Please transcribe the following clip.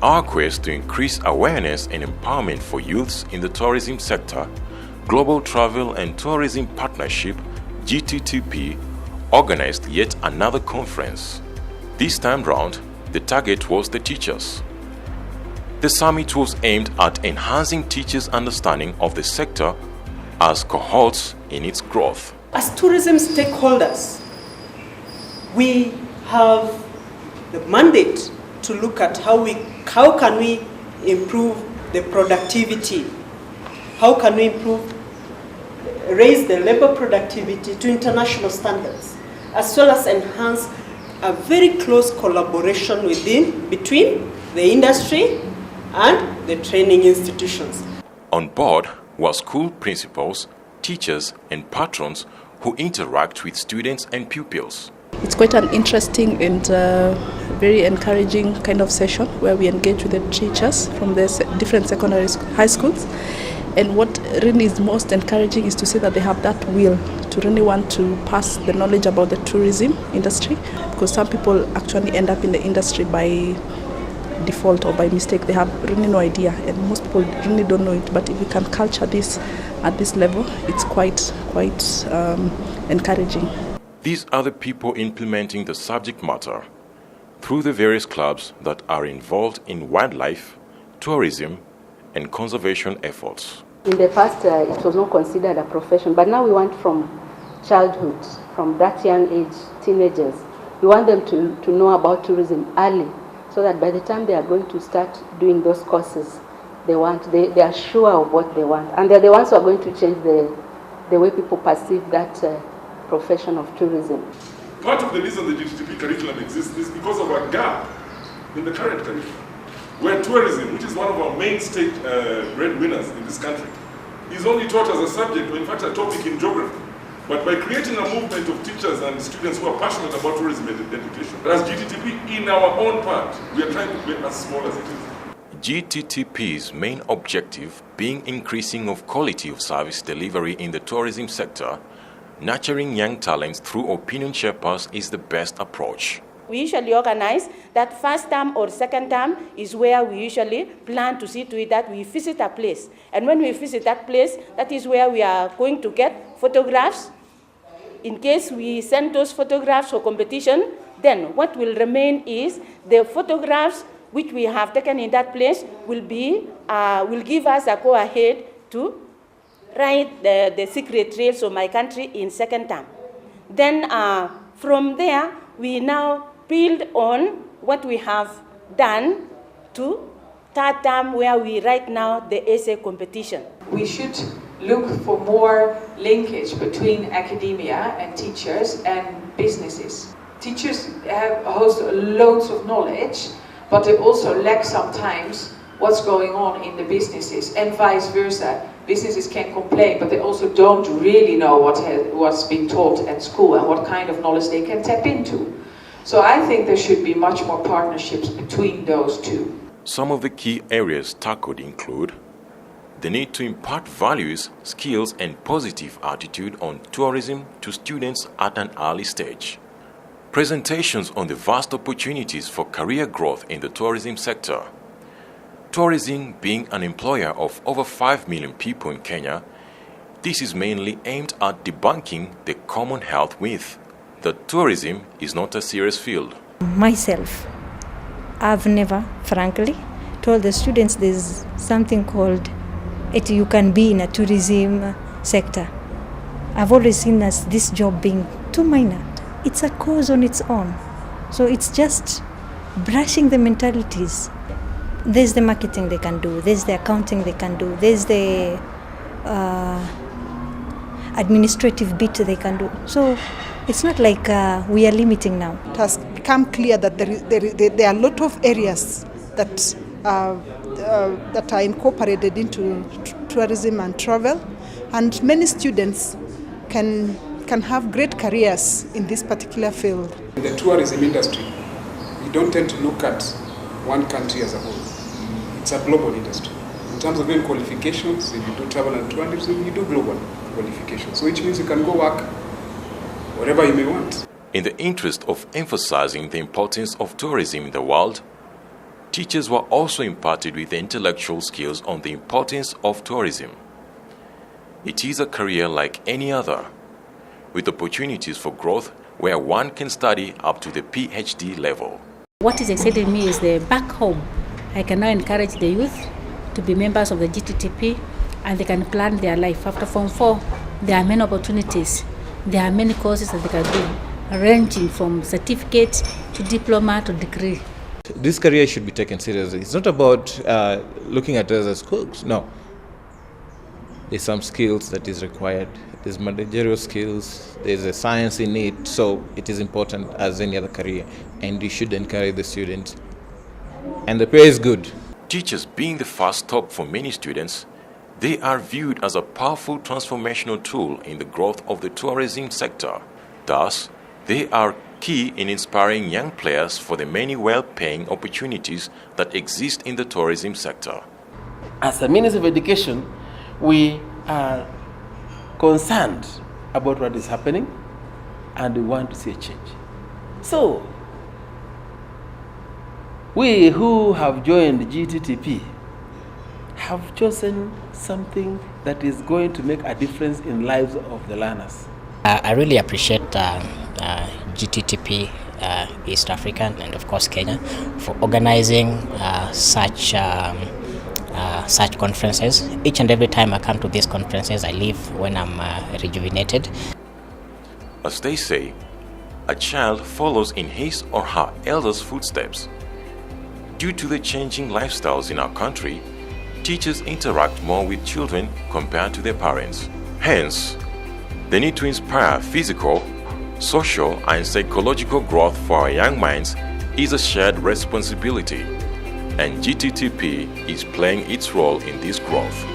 our quest to increase awareness and empowerment for youths in the tourism sector, Global Travel and Tourism Partnership, Gttp, organized yet another conference. This time round, the target was the teachers. The summit was aimed at enhancing teachers' understanding of the sector as cohorts in its growth. As tourism stakeholders, we have the mandate to look at how can we improve the productivity, how can we raise the labor productivity to international standards, as well as enhance a very close collaboration between the industry and the training institutions. On board were school principals, teachers, and patrons who interact with students and pupils. It's quite an interesting and very encouraging kind of session where we engage with the teachers from the different high schools. And what really is most encouraging is to see that they have that will to really want to pass the knowledge about the tourism industry, because some people actually end up in the industry by default or by mistake. They have really no idea, and most people really don't know it. But if we can culture this at this level, it's quite encouraging. These are the people implementing the subject matter through the various clubs that are involved in wildlife, tourism, and conservation efforts. In the past, it was not considered a profession, but now we want from childhood, from that young age, teenagers, we want them to know about tourism early, so that by the time they are going to start doing those courses, they are sure of what they want. And they're the ones who are going to change the way people perceive that profession of tourism. Part of the reason the Gttp curriculum exists is because of a gap in the current curriculum, where tourism, which is one of our main state breadwinners in this country, is only taught as a subject, or in fact a topic in geography. But by creating a movement of teachers and students who are passionate about tourism and education, as Gttp, in our own part, we are trying to make as small as it is. Gttp's main objective being increasing of quality of service delivery in the tourism sector, nurturing young talents through opinion shapers is the best approach. We usually organize that first term or second term is where we usually plan to see to it that we visit a place. And when we visit that place, that is where we are going to get photographs. In case we send those photographs for competition, then what will remain is the photographs which we have taken in that place will give us a go-ahead to write the secret trails of my country in second term. Then from there, we now build on what we have done to third term, where we write now the essay competition. We should look for more linkage between academia and teachers and businesses. Teachers host loads of knowledge, but they also lack sometimes what's going on in the businesses, and vice versa. Businesses can complain, but they also don't really know what's being taught at school and what kind of knowledge they can tap into. So I think there should be much more partnerships between those two. Some of the key areas tackled include the need to impart values, skills, and positive attitude on tourism to students at an early stage. Presentations on the vast opportunities for career growth in the tourism sector. Tourism being an employer of over 5 million people in Kenya, this is mainly aimed at debunking the common health myth that tourism is not a serious field. Myself, I've never, frankly, told the students there's something called you can be in a tourism sector. I've always seen this job being too minor. It's a cause on its own. So it's just brushing the mentalities. There's the marketing they can do, there's the accounting they can do, there's the administrative bit they can do. So it's not like we are limiting now. It has become clear that there are a lot of areas that are incorporated into tourism and travel, and many students can have great careers in this particular field. In the tourism industry, we don't tend to look at one country as a whole. It's a global industry. In terms of doing qualifications, if you do travel and tourism, you do global qualifications. So which means you can go work wherever you may want. In the interest of emphasizing the importance of tourism in the world, Teachers were also imparted with intellectual skills on the importance of tourism. It is a career like any other, with opportunities for growth where one can study up to the PhD level. What is exciting me is the back home. I can now encourage the youth to be members of the Gttp, and they can plan their life. After Form 4, there are many opportunities. There are many courses that they can do, ranging from certificate to diploma to degree. This career should be taken seriously. It's not about looking at us as cooks, no. There's some skills that is required. There's managerial skills, there's a science in it, so it is important as any other career, and you should encourage the students. And the pay is good. Teachers being the first stop for many students, they are viewed as a powerful transformational tool in the growth of the tourism sector. Thus, they are key in inspiring young players for the many well-paying opportunities that exist in the tourism sector. As a Ministry of Education, we are concerned about what is happening and we want to see a change. So, we who have joined Gttp have chosen something that is going to make a difference in lives of the learners. I really appreciate Gttp East African and of course Kenya for organizing such conferences. Each and every time I come to these conferences, I leave when I'm rejuvenated. As they say, a child follows in his or her elders' footsteps. Due to the changing lifestyles in our country, teachers interact more with children compared to their parents. Hence, the need to inspire physical, social, and psychological growth for our young minds is a shared responsibility, and Gttp is playing its role in this growth.